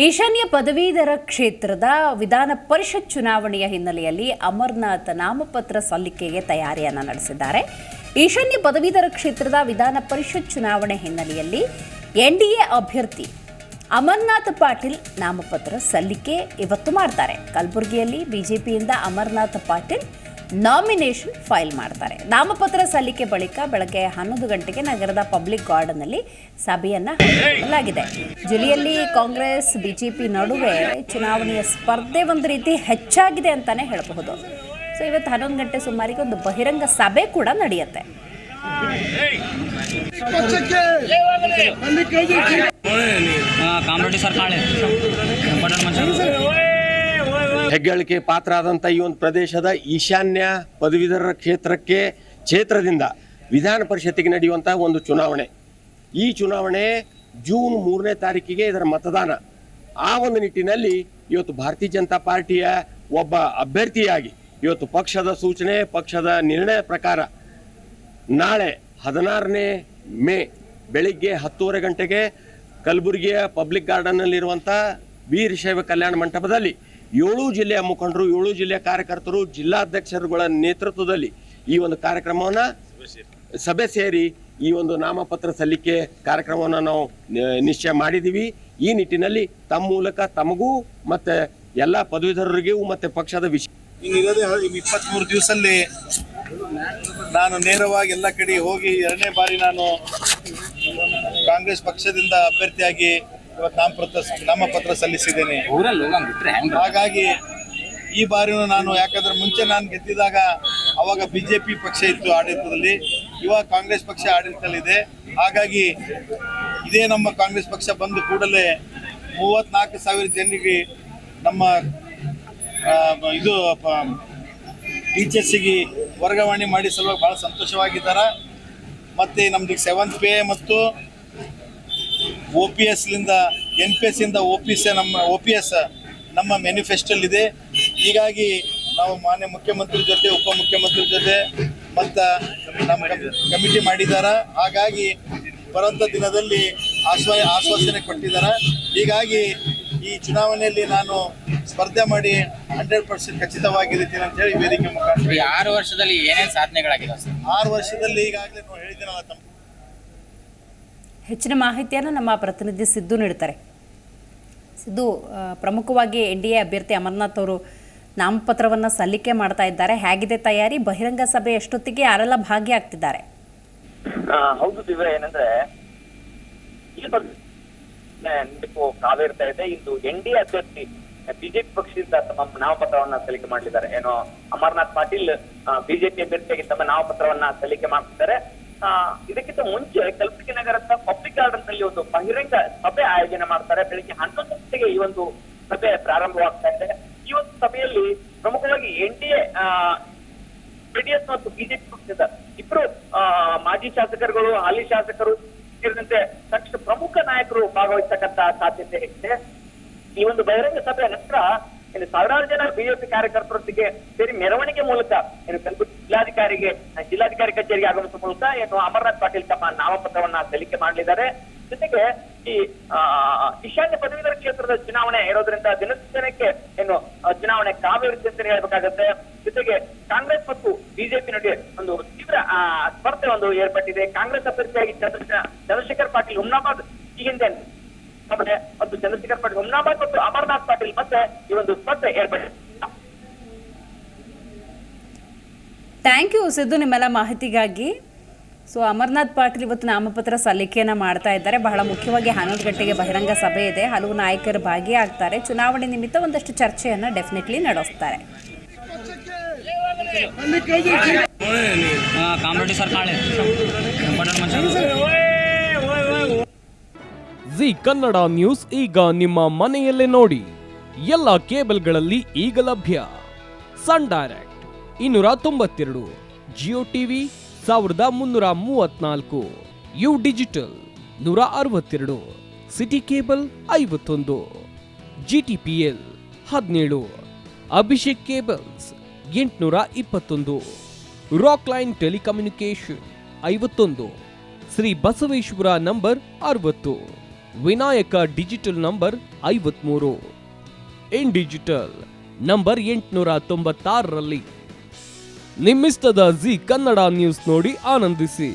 ಈಶಾನ್ಯ ಪದವೀಧರ ಕ್ಷೇತ್ರದ ವಿಧಾನ ಪರಿಷತ್ ಚುನಾವಣೆಯ ಹಿನ್ನೆಲೆಯಲ್ಲಿ ಅಮರನಾಥ್ ನಾಮಪತ್ರ ಸಲ್ಲಿಕೆಗೆ ತಯಾರಿಯನ್ನು ನಡೆಸಿದ್ದಾರೆ. ಈಶಾನ್ಯ ಪದವೀಧರ ಕ್ಷೇತ್ರದ ವಿಧಾನ ಪರಿಷತ್ ಚುನಾವಣೆ ಹಿನ್ನೆಲೆಯಲ್ಲಿ ಎನ್ಡಿಎ ಅಭ್ಯರ್ಥಿ ಅಮರನಾಥ್ ಪಾಟೀಲ್ ನಾಮಪತ್ರ ಸಲ್ಲಿಕೆ ಇವತ್ತು ಮಾಡ್ತಾರೆ. ಕಲಬುರಗಿಯಲ್ಲಿ ಬಿಜೆಪಿಯಿಂದ ಅಮರನಾಥ್ ಪಾಟೀಲ್ ನಾಮಿನೇಷನ್ ಫೈಲ್ ಮಾಡ್ತಾರೆ. ನಾಮಪತ್ರ ಸಲ್ಲಿಕೆ ಬಳಿಕ ಬೆಳಗ್ಗೆ 11 ಗಂಟೆಗೆ ನಗರದ ಪಬ್ಲಿಕ್ ಗಾರ್ಡನ್ನಲ್ಲಿ ಸಭೆಯನ್ನು ಹಮ್ಮಿಕೊಳ್ಳಲಾಗಿದೆ. ಜಿಲ್ಲೆಯಲ್ಲಿ ಕಾಂಗ್ರೆಸ್ ಬಿಜೆಪಿ ನಡುವೆ ಚುನಾವಣೆಯ ಸ್ಪರ್ಧೆ ಒಂದು ರೀತಿ ಹೆಚ್ಚಾಗಿದೆ ಅಂತಾನೆ ಹೇಳಬಹುದು. ಸೊ ಇವತ್ತು 11 ಗಂಟೆ ಸುಮಾರಿಗೆ ಒಂದು ಬಹಿರಂಗ ಸಭೆ ಕೂಡ ನಡೆಯುತ್ತೆ. ಹೆಗ್ಗಳಿಕೆ ಪಾತ್ರ ಆದಂಥ ಈ ಒಂದು ಪ್ರದೇಶದ ಈಶಾನ್ಯ ಪದವೀಧರ ಕ್ಷೇತ್ರದಿಂದ ವಿಧಾನ ಪರಿಷತ್ತಿಗೆ ನಡೆಯುವಂಥ ಒಂದು ಚುನಾವಣೆ. ಈ ಚುನಾವಣೆ ಜೂನ್ 3ನೇ ತಾರೀಕಿಗೆ ಇದರ ಮತದಾನ. ಆ ಒಂದು ನಿಟ್ಟಿನಲ್ಲಿ ಇವತ್ತು ಭಾರತೀಯ ಜನತಾ ಪಾರ್ಟಿಯ ಒಬ್ಬ ಅಭ್ಯರ್ಥಿಯಾಗಿ ಇವತ್ತು ಪಕ್ಷದ ಸೂಚನೆ, ಪಕ್ಷದ ನಿರ್ಣಯ ಪ್ರಕಾರ ನಾಳೆ 16ನೇ ಮೇ ಬೆಳಿಗ್ಗೆ 10:30 ಗಂಟೆಗೆ ಕಲಬುರಗಿಯ ಪಬ್ಲಿಕ್ ಗಾರ್ಡನ್ನಲ್ಲಿರುವಂಥ ವೀರಶೈವ ಕಲ್ಯಾಣ ಮಂಟಪದಲ್ಲಿ 7 ಜಿಲ್ಲೆಯ ಮುಖಂಡರು, 7 ಜಿಲ್ಲೆಯ ಕಾರ್ಯಕರ್ತರು, ಜಿಲ್ಲಾಧ್ಯಕ್ಷರುಗಳ ನೇತೃತ್ವದಲ್ಲಿ ಈ ಒಂದು ಕಾರ್ಯಕ್ರಮವನ್ನು ಸಭೆ ಸೇರಿ ಈ ಒಂದು ನಾಮಪತ್ರ ಸಲ್ಲಿಕೆ ಕಾರ್ಯಕ್ರಮವನ್ನು ನಾವು ನಿಶ್ಚಯ ಮಾಡಿದ್ದೀವಿ. ಈ ನಿಟ್ಟಿನಲ್ಲಿ ತಮ್ಮ ಮೂಲಕ ತಮಗೂ ಮತ್ತು ಎಲ್ಲ ಪದವೀಧರರಿಗೂ ಮತ್ತು ಪಕ್ಷದ ಇರೋದೇ 23 ದಿವಸದಲ್ಲಿ ನಾನು ನೇರವಾಗಿ ಎಲ್ಲ ಕಡೆ ಹೋಗಿ 2ನೇ ಬಾರಿ ನಾನು ಕಾಂಗ್ರೆಸ್ ಪಕ್ಷದಿಂದ ಅಭ್ಯರ್ಥಿಯಾಗಿ ಇವತ್ತು ನಾಮಪತ್ರ ಸಲ್ಲಿಸಿದ್ದೇನೆ. ಹಾಗಾಗಿ ಈ ಬಾರಿನೂ ನಾನು, ಯಾಕಂದ್ರೆ ಮುಂಚೆ ನಾನು ಗೆದ್ದಿದಾಗ ಅವಾಗ ಬಿಜೆಪಿ ಪಕ್ಷ ಇತ್ತು ಆಡಳಿತದಲ್ಲಿ, ಇವಾಗ ಕಾಂಗ್ರೆಸ್ ಪಕ್ಷ ಆಡಳಿತದಲ್ಲಿದೆ. ಹಾಗಾಗಿ ಇದೇ ನಮ್ಮ ಕಾಂಗ್ರೆಸ್ ಪಕ್ಷ ಬಂದ ಕೂಡಲೇ 34,000 ಜನರಿಗೆ ನಮ್ಮ ಇದು ಟೀಚರ್ಸಿಗೆ ವರ್ಗಾವಣೆ ಮಾಡಿ ಸಲುವಾಗಿ ಭಾಳ ಸಂತೋಷವಾಗಿದ್ದಾರೆ. ಮತ್ತು ನಮ್ದು 7th ಪೇ ಮತ್ತು OPSಲಿಂದ NPS ಇಂದ OPS ನಮ್ಮ ಮ್ಯಾನಿಫೆಸ್ಟೋಲ್ಲಿದೆ. ಹೀಗಾಗಿ ನಾವು ಮಾನ್ಯ ಮುಖ್ಯಮಂತ್ರಿ ಜೊತೆ, ಉಪಮುಖ್ಯಮಂತ್ರಿ ಜೊತೆ ಮತ್ತು ನಮ್ಮ ಕಮಿಟಿ ಮಾಡಿದ್ದಾರೆ. ಹಾಗಾಗಿ ಬರುವಂಥ ದಿನದಲ್ಲಿ ಆಶ್ವಾಸನೆ ಕೊಟ್ಟಿದ್ದಾರೆ. ಹೀಗಾಗಿ ಈ ಚುನಾವಣೆಯಲ್ಲಿ ನಾನು ಸ್ಪರ್ಧೆ ಮಾಡಿ 100% ಖಚಿತವಾಗಿರ್ತೀನಿ ಅಂತ ಹೇಳಿ ವೇದಿಕೆ ಮುಖಾಂತರ 6 ವರ್ಷದಲ್ಲಿ ಏನೇನು ಸಾಧನೆಗಳಾಗಿದೆ? 6 ವರ್ಷದಲ್ಲಿ ಈಗಾಗಲೇ ನಾವು ಹೇಳಿದ್ದೀನಲ್ಲ ತಮ್ಮ. ಹೆಚ್ಚಿನ ಮಾಹಿತಿಯನ್ನು ನಮ್ಮ ಪ್ರತಿನಿಧಿ ಸಿದ್ದು ನೀಡ್ತಾರೆ. ಸಿದ್ದು, ಪ್ರಮುಖವಾಗಿ NDA ಅಭ್ಯರ್ಥಿ ಅಮರನಾಥ್ ಅವರು ನಾಮಪತ್ರವನ್ನು ಸಲ್ಲಿಕೆ ಮಾಡ್ತಾ ಇದ್ದಾರೆ. ಹೇಗಿದೆ ತಯಾರಿ? ಬಹಿರಂಗ ಸಭೆ ಎಷ್ಟೊತ್ತಿಗೆ ಯಾರೆಲ್ಲ ಭಾಗಿಯಾಗ್ತಿದ್ದಾರೆ? ಹೌದು ದಿವ್ಯ, ಏನಂದ್ರೆ ಕಾವೇರ್ತಾ ಇದೆ. ಇಂದು NDA ಅಭ್ಯರ್ಥಿ ಬಿಜೆಪಿ ಪಕ್ಷದಿಂದ ತಮ್ಮ ನಾಮಪತ್ರವನ್ನ ಸಲ್ಲಿಕೆ ಮಾಡಲಿದ್ದಾರೆ. ಏನೋ ಅಮರನಾಥ್ ಪಾಟೀಲ್ ಬಿಜೆಪಿ ಅಭ್ಯರ್ಥಿಯಾಗಿ ತಮ್ಮ ನಾಮಪತ್ರವನ್ನ ಸಲ್ಲಿಕೆ ಮಾಡ್ತಿದ್ದಾರೆ. ಇದಕ್ಕಿಂತ ಮುಂಚೆ ಕಲಬುರಗಿ ನಗರದ ಪಬ್ಲಿಕ್ ಗಾರ್ಡನ್ ನಲ್ಲಿ ಒಂದು ಬಹಿರಂಗ ಸಭೆ ಆಯೋಜನೆ ಮಾಡ್ತಾರೆ. ಬೆಳಿಗ್ಗೆ 11 ಗಂಟೆಗೆ ಈ ಒಂದು ಸಭೆ ಪ್ರಾರಂಭವಾಗ್ತಾ ಇದೆ. ಈ ಒಂದು ಸಭೆಯಲ್ಲಿ ಪ್ರಮುಖವಾಗಿ NDA JDS ಮತ್ತು ಬಿಜೆಪಿ ಪಕ್ಷದ ಇಬ್ಬರು ಮಾಜಿ ಶಾಸಕರುಗಳು, ಹಾಲಿ ಶಾಸಕರು ಸೇರಿದಂತೆ ಸಾಕಷ್ಟು ಪ್ರಮುಖ ನಾಯಕರು ಭಾಗವಹಿಸತಕ್ಕಂತ ಸಾಧ್ಯತೆ ಇದೆ. ಈ ಒಂದು ಬಹಿರಂಗ ಸಭೆಯ ನಂತರ ಇನ್ನು 1000 ಜನ ಬಿಜೆಪಿ ಕಾರ್ಯಕರ್ತರೊಂದಿಗೆ ಸೇರಿ ಮೆರವಣಿಗೆ ಮೂಲಕ ಕಲಬುರಗಿ ಜಿಲ್ಲಾಧಿಕಾರಿ ಕಚೇರಿಗೆ ಆಗಮಿಸುವ ಮೂಲಕ ಅಮರನಾಥ್ ಪಾಟೀಲ್ ತಮ್ಮ ನಾಮಪತ್ರವನ್ನ ಸಲ್ಲಿಕೆ ಮಾಡಲಿದ್ದಾರೆ. ಜೊತೆಗೆ ಈ ಈಶಾನ್ಯ ಪದವೀಧರ ಕ್ಷೇತ್ರದ ಚುನಾವಣೆ ಇರೋದ್ರಿಂದ ದಿನಕ್ಕೆ ಚುನಾವಣೆ ಕಾವೇರಿಸಿ ಅಂತ ಹೇಳ್ಬೇಕಾಗತ್ತೆ. ಜೊತೆಗೆ ಕಾಂಗ್ರೆಸ್ ಮತ್ತು ಬಿಜೆಪಿ ನಡುವೆ ಒಂದು ತೀವ್ರ ಸ್ಪರ್ಧೆ ಏರ್ಪಟ್ಟಿದೆ. ಕಾಂಗ್ರೆಸ್ ಅಭ್ಯರ್ಥಿಯಾಗಿ ಚಂದ್ರಶೇಖರ್ ಪಾಟೀಲ್ ಹುಮ್ನಾಬಾದ್, ಈ ಹಿಂದೆ ಮತ್ತು ಚಂದ್ರಶೇಖರ್ ಪಾಟೀಲ್ ಹುಮ್ನಾಬಾದ್ ಮತ್ತು ಅಮರನಾಥ್ ಪಾಟೀಲ್ ಮತ್ತೆ ಈ ಒಂದು ಸ್ಪರ್ಧೆ ಏರ್ಪಟ್ಟಿದೆ. ಥ್ಯಾಂಕ್ ಯು ಸಿದ್ದು ನಿಮ್ಮೆಲ್ಲ ಮಾಹಿತಿಗಾಗಿ. ಸೊ ಅಮರನಾಥ್ ಪಾಟೀಲ್ ಇವತ್ತು ನಾಮಪತ್ರ ಸಲ್ಲಿಕೆಯನ್ನು ಮಾಡ್ತಾ ಇದ್ದಾರೆ. ಬಹಳ ಮುಖ್ಯವಾಗಿ 11 ಗಂಟೆಗೆ ಬಹಿರಂಗ ಸಭೆ ಇದೆ. ಹಲವು ನಾಯಕರು ಭಾಗಿಯಾಗ್ತಾರೆ. ಚುನಾವಣೆ ನಿಮಿತ್ತ ಒಂದಷ್ಟು ಚರ್ಚೆಯನ್ನು ಡೆಫಿನೆಟ್ಲಿ ನಡೆಸ್ತಾರೆ. ಜಿ ಕನ್ನಡ ನ್ಯೂಸ್ ಈಗ ನಿಮ್ಮ ಮನೆಯಲ್ಲೇ ನೋಡಿ. ಎಲ್ಲ ಕೇಬಲ್ಗಳಲ್ಲಿ ಈಗ ಲಭ್ಯ. Sun Direct 292, Jio TV 1334, U Digital 162, City Cable 51, GTPL 17, Abhishek cables 821, Rockline telecommunication 51, Shri Basaveshwara number 60, Vinayaka digital number 53, In Digital number 896ರಲ್ಲಿ. ನಿಮ್ಮಿಸ್ತದ ಜಿ ಕನ್ನಡ ನ್ಯೂಸ್ ನೋಡಿ ಆನಂದಿಸಿ.